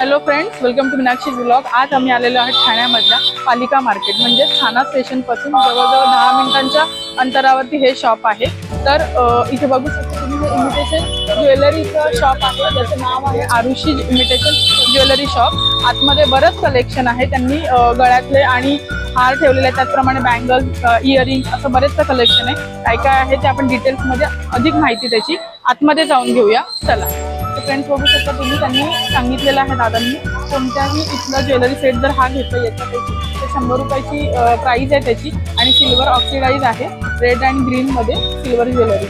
Hello friends, welcome to Meenakshi's vlog. आज आम्ही आलेलो आहोत ठाण्यामधल्या पालिका मार्केट म्हणजे ठाणा स्टेशनपासून जवळजवळ 10 मिनिटांच्या अंतरावरती हे शॉप आहे। तर इथे बघू शकता तुम्ही हे इमिटेशन ज्वेलरीचं शॉप आहे, ज्याचं नाव आहे आरुषी इमिटेशन ज्वेलरी शॉप। आतमध्ये बरंच कलेक्शन आहे, त्यांनी गळ्यातले आणि हार ठेवलेले आहेत, त्याचप्रमाणे बँगल्स, इयरिंग असं बरेचसं कलेक्शन आहे। काय काय आहे ते आपण डिटेल्समध्ये अधिक माहिती त्याची आतमध्ये जाऊन घेऊया, चला। फ्रेंड्स बघू शकता तुम्ही, त्यांनी सांगितलेलं आहे दादांनी कोणत्याही इथलं ज्वेलरी सेट जर हा घेतला याच्यापैकी तर 100 रुपयाची प्राइस आहे त्याची, आणि सिल्वर ऑक्सिडाइज आहे, रेड अँड ग्रीन मध्ये सिल्वर ज्वेलरी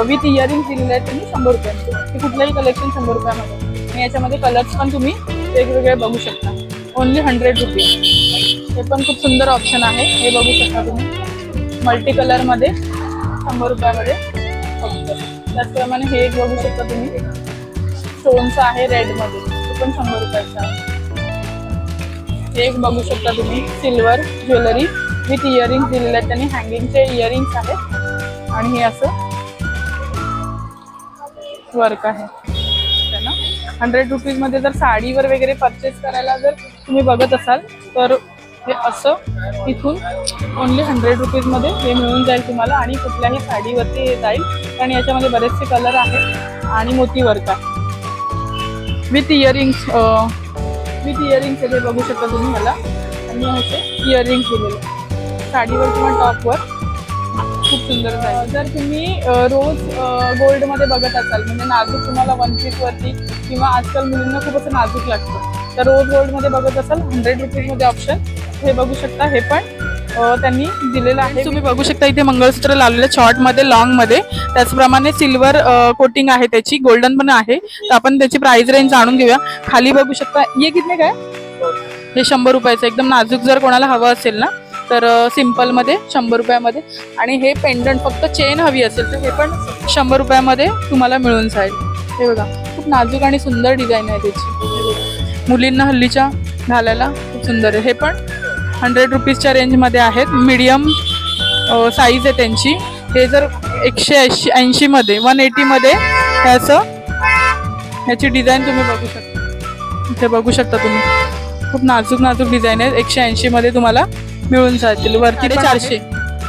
विथ इयरिंग दिलेले आहेत त्यांनी 100 रुपयांचे। हे कुठलंही कलेक्शन 100 रुपयामध्ये, आणि याच्यामध्ये कलर्स पण तुम्ही वेगवेगळे बघू शकता। Only 100 rupees. हे पण खूप सुंदर ऑप्शन आहे, हे बघू शकता तुम्ही मल्टी कलर मध्ये 100 रुपयामध्ये फक्त। त्याचप्रमाणे हे एक बघू शकता तुम्ही स्टोनचं आहे रेड मध्ये, ते पण 100 रुपयाचं आहे। हे एक बघू शकता तुम्ही सिल्वर ज्वेलरी विथ इयरिंग्स दिलेले आहेत त्यांनी, हँगिंगचे इयरिंग्स आहेत, आणि हे असं वर्क आहे ना। 100 रुपीज मध्ये जर साडीवर वगैरे परचेस करायला जर तुम्ही बघत असाल तर हे असं इथून ओनली 100 रुपीज मध्ये हे मिळून जाईल तुम्हाला, आणि कुठल्याही साडीवरती हे जाईल, कारण याच्यामध्ये बरेचसे कलर आहेत आणि मोती वर्क आहे विथ इयरिंग्स। हे बघू शकता तुम्ही मला, आणि असे इयरिंग्स दिलेले साडीवर किंवा टॉपवर खूप सुंदर आहे। जर तुम्ही रोज गोल्डमध्ये बघत असाल, म्हणजे नाजूक तुम्हाला 1 पीसवरती किंवा आजकाल मुलींना खूप असं नाजूक लागतं, तर रोज गोल्डमध्ये बघत असाल 100 रुपीजमध्ये ऑप्शन हे बघू शकता। हे पण त्यांनी दिलेलं आहे। तुम्ही बघू शकता इथे मंगळसूत्र लावलेलं शॉर्टमध्ये, लॉंगमध्ये, त्याचप्रमाणे सिल्वर कोटिंग आहे त्याची, गोल्डन पण आहे। तर आपण त्याची प्राइस रेंज जाणून घेऊया। खाली बघू शकता हे कितने काय, हे 100 रुपयाचं एकदम नाजूक जर कोणाला हवं असेल ना तर सिम्पलमध्ये 100 रुपयामध्ये, आणि हे पेंडंट फक्त चेन हवी असेल तर हे पण 100 रुपयामध्ये तुम्हाला मिळून जाईल। हे बघा खूप नाजूक आणि सुंदर डिझाईन आहे त्याची, मुलींना हल्लीच्या घालायला खूप सुंदर आहे। हे पण 100 रुपीजच्या रेंजमध्ये आहेत, मीडियम साईज आहे त्यांची। हे जर 180 मध्ये 180 मध्ये ह्याचं ह्याची डिझाईन तुम्ही बघू शकता। इथे बघू शकता तुम्ही खूप नाजूक नाजूक डिझाईन आहे, 180 मध्ये तुम्हाला मिळून जातील, वरती 400।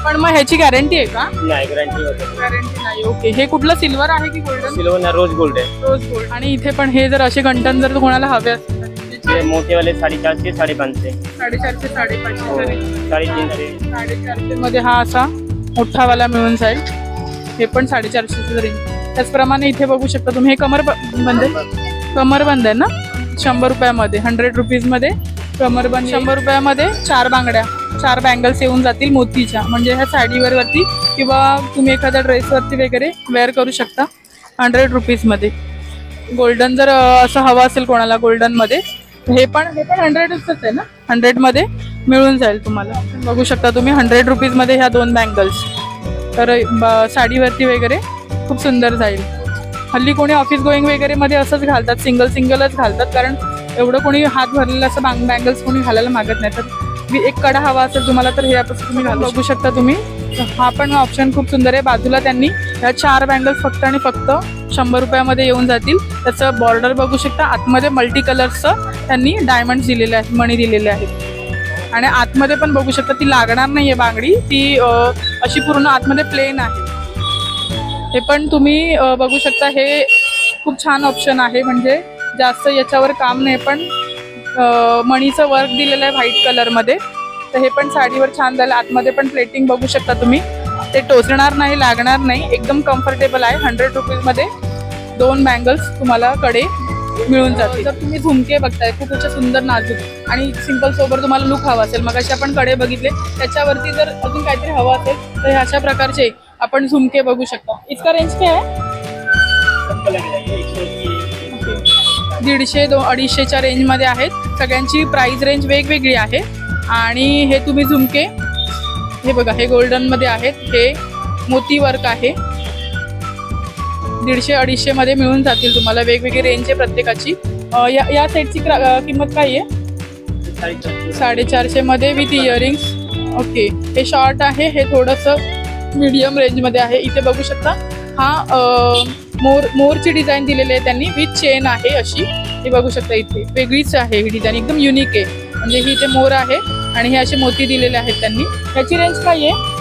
पण मग ह्याची गॅरंटी आहे का? नाही, गॅरंटी नाही। ओके, हे कुठलं सिल्वर आहे की गोल्डन? सिल्वर ना, रोज गोल्ड आहे, रोज गोल्ड। आणि इथे पण हे जर असे गंटन जर कोणाला हवे असतील मोठे वाले 450, 550, 450, 550, 350 मध्ये हा असा मोठा वाला मिळून जाईल। हे पण 450 रेंज। त्याचप्रमाणे इथे बघू शकता तुम्ही हे कमरबंद आहे ना, 100 रुपयामध्ये 100 रुपीज मध्ये कमरबंद। 100 रुपयामध्ये 4 बांगड्या, 4 बँगल्स येऊन जातील मोतीच्या, म्हणजे ह्या साडीवर वरती किंवा तुम्ही एखाद्या ड्रेसवरती वगैरे वेअर करू शकता 100 रुपीज मध्ये। गोल्डन जर असं हवं असेल कोणाला गोल्डन मध्ये, हे पण 100च आहे ना, 100 मध्ये मिळून जाईल तुम्हाला। बघू शकता तुम्ही 100 रुपीज मध्ये ह्या 2 बँगल्स, तर साडीवरती वगैरे खूप सुंदर जाईल। हल्ली कोणी ऑफिस गोईंग वगैरे मध्ये असंच घालतात, सिंगलच घालतात, कारण एवढं कोणी हात भरलेलं असं बँगल्स कोणी घालायला मागत नाही। तर एक कडा हवा असेल तुम्हाला तर हे यापासून तुम्ही घालू बघू शकता तुम्ही। हा पण ऑप्शन खूप सुंदर आहे। बाजूला त्यांनी ह्या 4 बँगल्स फक्त आणि फक्त 100 रुपयामध्ये येऊन जातील। त्याचं बॉर्डर बघू शकता, आतमध्ये मल्टी कलर्सचं त्यांनी डायमंड दिलेले आहेत, मणी दिलेले आहेत, आणि आतमध्ये पण बघू शकता ती लागणार नाहीये बांगडी, ती अशी पूर्ण आतमध्ये प्लेन आहे। हे पण तुम्ही बघू शकता, हे खूप छान ऑप्शन आहे, म्हणजे जास्त याच्यावर काम नाही, पण मणीचं वर्क दिलेलं आहे व्हाईट कलरमध्ये, तर हे पण साडीवर छान झालं। आतमध्ये पण प्लेटिंग बघू शकता तुम्ही, ते टोचणार नाही, लागणार नाही, एकदम कम्फर्टेबल आहे। 100 रुपीजमध्ये 2 बँगल्स तुम्हाला कडे मिळून जातील। जर तुम्ही झुमके बघताय खूप अशा सुंदर नाजूक आणि सिंपल सोबत तुम्हाला लुक हवा असेल, मग अशा आपण कडे बघितले, त्याच्यावरती जर अजून काहीतरी हवं असेल तर अशा प्रकारचे आपण झुमके बघू शकता। इसका रेंज काय आहे? 150-250च्या रेंजमध्ये आहेत, सगळ्यांची प्राइस रेंज वेगवेगळी आहे। आणि हे तुम्ही झुमके हे बघा, हे गोल्डन मध्ये आहेत, हे मोती वर्क आहे, 150-250 मध्ये मिळून जातील तुम्हाला, वेगवेगळी रेंज आहे प्रत्येकाची। या सेटची किंमत काय आहे? 450 मध्ये विथ इयरिंग्स। ओके, हे शॉर्ट आहे, हे थोडंसं मीडियम रेंजमध्ये आहे। इथे बघू शकता हा मोरची डिझाईन दिलेली आहे त्यांनी, विथ चेन आहे अशी. ही बघू शकता इथे वेगळीच आहे ही डिझाईन, एकदम युनिक आहे. म्हणजे ही इथे मोर आहे आणि हे असे मोती दिलेले आहेत त्यांनी. ह्याची रेंज काय आहे?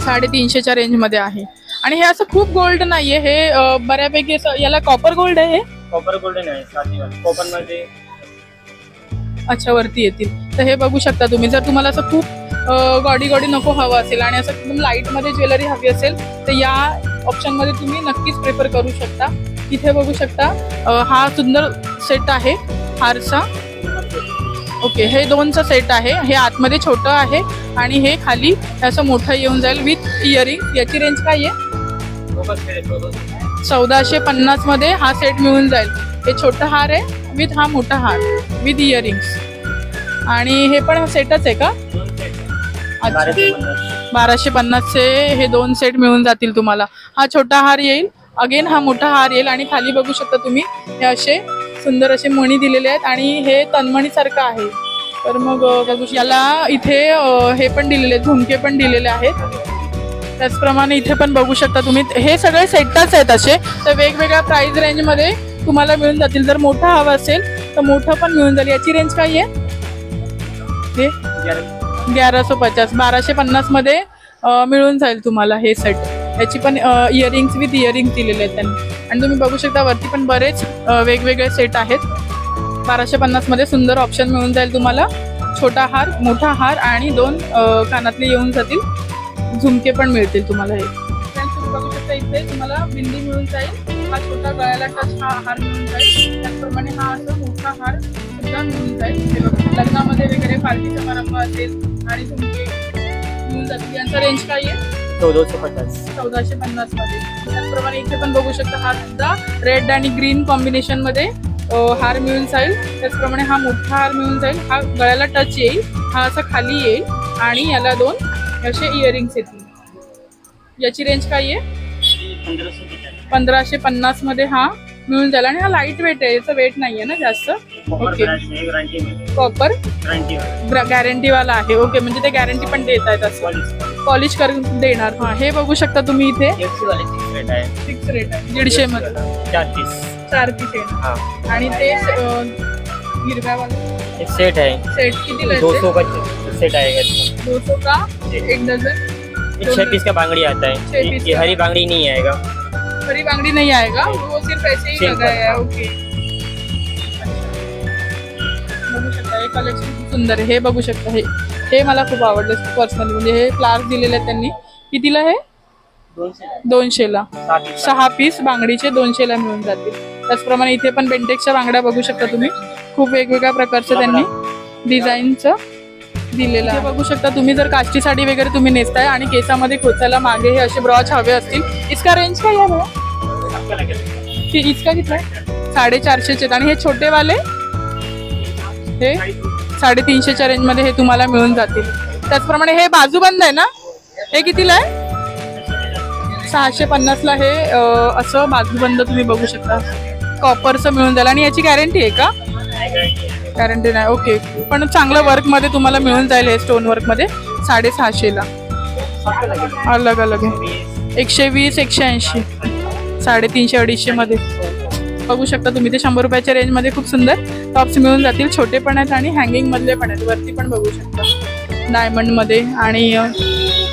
350च्या रेंजमध्ये आहे. आणि हे असं खूप गोल्ड नाहीये, हे बऱ्यापैकी असं, याला कॉपर गोल्ड आहे. कॉपर गोल्डन आहे साधीवाले. कॉपर मध्ये अच्छा वरती येतील. तर हे बघू शकता तुम्ही, जर तुम्हाला असं खूप गॉडी नको हवं असेल आणि असं एकदम लाईट मध्ये ज्वेलरी हवी असेल तर या ऑप्शन मध्ये तुम्ही नक्कीच प्रेफर करू शकता. इथे बघू शकता हा सुंदर सेट आहे हारचा. ओके, हे 2चा सेट आहे. हे आतमध्ये छोटं आहे आणि हे खाली असं मोठं येऊन जाईल विथ इयरिंग. याची रेंज काय आहे? 1450 मध्ये हा सेट मिळून जाईल. हे छोटा हार आहे विथ हा मोठा हार विथ इयरिंग्स. आणि हे पण सेटच आहे का? अच्छा, 1250चे हे 2 सेट मिळून जातील तुम्हाला. हा छोटा हार येईल, अगेन हा मोठा हार येईल आणि खाली बघू शकता तुम्ही हे असे सुंदर असे मणी दिलेले आहेत आणि हे तन्मणी सारखं आहे. तर मग बघू याला इथे हे पण दिलेले आहेत, झुमके पण दिलेले आहेत. त्याचप्रमाणे इथे पण बघू शकता तुम्ही, हे सगळे सेटच आहेत असे. तर वेगवेगळ्या प्राइस रेंजमध्ये तुम्हाला मिळून जातील. जर मोठा हवा असेल तर मोठं पण मिळून जाईल. याची रेंज काय आहे? हे 1150, 1250 मध्ये मिळून जाईल तुम्हाला हे सेट. याची पण इयरिंग्स विथ इयरिंग्स दिलेले आहेत त्यांनी. आणि तुम्ही बघू शकता वरती पण बरेच वेगवेगळे सेट आहेत. 1250 मध्ये सुंदर ऑप्शन मिळून जाईल तुम्हाला. छोटा हार, मोठा हार आणि 2 कानातले येऊन जातील. झुमके पण मिळतील तुम्हाला. हे तुम्ही बघू शकता इथे तुम्हाला बिंदी मिळून जाईल. हा छोटा गळ्याला टच हा हार मिळून जाईल. त्याचप्रमाणे हा असा मोठा हार सुद्धा मिळून जाईल. हे बघा, लग्नामध्ये वगैरे पार्टी समारंभ असेल आणि झुमके मिळून जातील. यांचा रेंज काय आहे? 1450 मध्ये. त्याचप्रमाणे इथे पण बघू शकता हा सुद्धा रेड आणि ग्रीन कॉम्बिनेशन मध्ये हार मिळून जाईल. त्याचप्रमाणे हा मोठा हार मिळून जाईल. हा गळ्याला टच येईल, हा असा खाली येईल आणि याला 2 असे इयरिंग्स येतील. याची रेंज काय आहे? 1550 मध्ये हा मिळून जाईल. आणि हा लाईट वेट आहे, याचं वेट नाहीये ना जास्त. ओके, कॉपर गॅरंटी वाला आहे. ओके, म्हणजे ते गॅरंटी पण देत आहेत, असं पॉलिश करून देणार. हा, हे बघू शकता तुम्ही इथे फिक्स रेट आहे 150 मध्ये 4 पीस आहे. आणि ते हिरव्यावाला सेट आहे. सेट किती? 200 का सेट आएगा. 200 का 1 डझन. 6 पीस का बांगड़ी आता है. ये हरी बांगड़ी नहीं आएगा. हरी बांगड़ी नहीं आएगा, वो सिर्फ ऐसे ही लगाया है. ओके, बघू शकता हे कलेक्शन खूप सुंदर आहे. हे बघू शकता, हे मला खूप आवडलं पर्सनली. म्हणजे हे फ्लावर्स दिलेले आहेत त्यांनी. कितीला हे? 200ला 6 पीस बांगडीचे 200ला मिळून जातील. त्याचप्रमाणे इथे पण बेंटेक्सच्या बांगड्या बघू शकता तुम्ही. खूप वेगवेगळ्या प्रकारचं त्यांनी डिझाईनचं दिलेलं आहे. बघू शकता तुम्ही, जर काष्टी साडी वगैरे तुम्ही नेसताय आणि केसामध्ये खोचायला मागे हे असे ब्रॉच हवे असतील. इसका रेंज काय आहे? इसका किती आहे? 450चे. आणि हे छोटे वाले हे 350च्या रेंजमध्ये हे तुम्हाला मिळून जातील. त्याचप्रमाणे हे बाजूबंद आहे ना, हे कितीला आहे? 650ला हे असं बाजूबंद तुम्ही बघू शकता. कॉपरचं मिळून जाईल. आणि याची गॅरंटी आहे का? गॅरंटी नाही. ओके, पण चांगलं वर्क मध्ये तुम्हाला मिळून जाईल. हे स्टोन वर्क मध्ये 650ला अलग अलग आहे. 120, 180, 350, 250 मध्ये बघू शकता तुम्ही. ते 100 रुपयाच्या रेंज मध्ये खूप सुंदर टॉप्स मिळून जातील. छोटे पण आहेत आणि हँगिंग मधले पण आहेत. वरती पण बघू शकता डायमंड मध्ये. आणि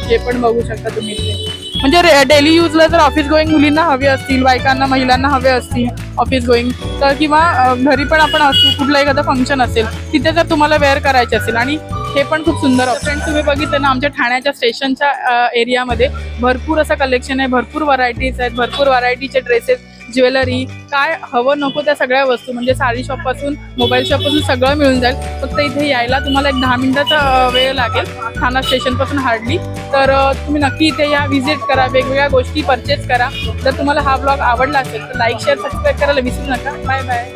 हे पण बघू शकता तुम्ही इथे. म्हणजे डेली यूजला जर ऑफिस गोईंग मुलींना हवे असतील, बायकांना, महिलांना हवे असतील ऑफिस गोईंग, तर किंवा घरी पण आपण असू, कुठलं एखादं फंक्शन असेल तिथे जर तुम्हाला वेअर करायचे असेल. आणि हे पण खूप सुंदर ऑप्शन तुम्ही बघितलं ना, आमच्या ठाण्याच्या स्टेशनच्या एरियामध्ये भरपूर असं कलेक्शन आहे. भरपूर व्हरायटीज आहेत, भरपूर व्हरायटीचे ड्रेसेस, ज्वेलरी, काय हवं नको त्या सगळ्या वस्तू. म्हणजे साडी शॉपपासून मोबाईल शॉपपासून सगळं मिळून जाईल. फक्त इथे यायला तुम्हाला एक 10 मिनिटाचा वेळ लागेल ठाणा स्टेशनपासून हार्डली. तर तुम्ही नक्की इथे या, व्हिजिट करा, वेगवेगळ्या गोष्टी परचेस करा. जर तुम्हाला हा ब्लॉग आवडला असेल तर लाईक, शेअर, सबस्क्राईब करायला विसरू नका. Bye bye.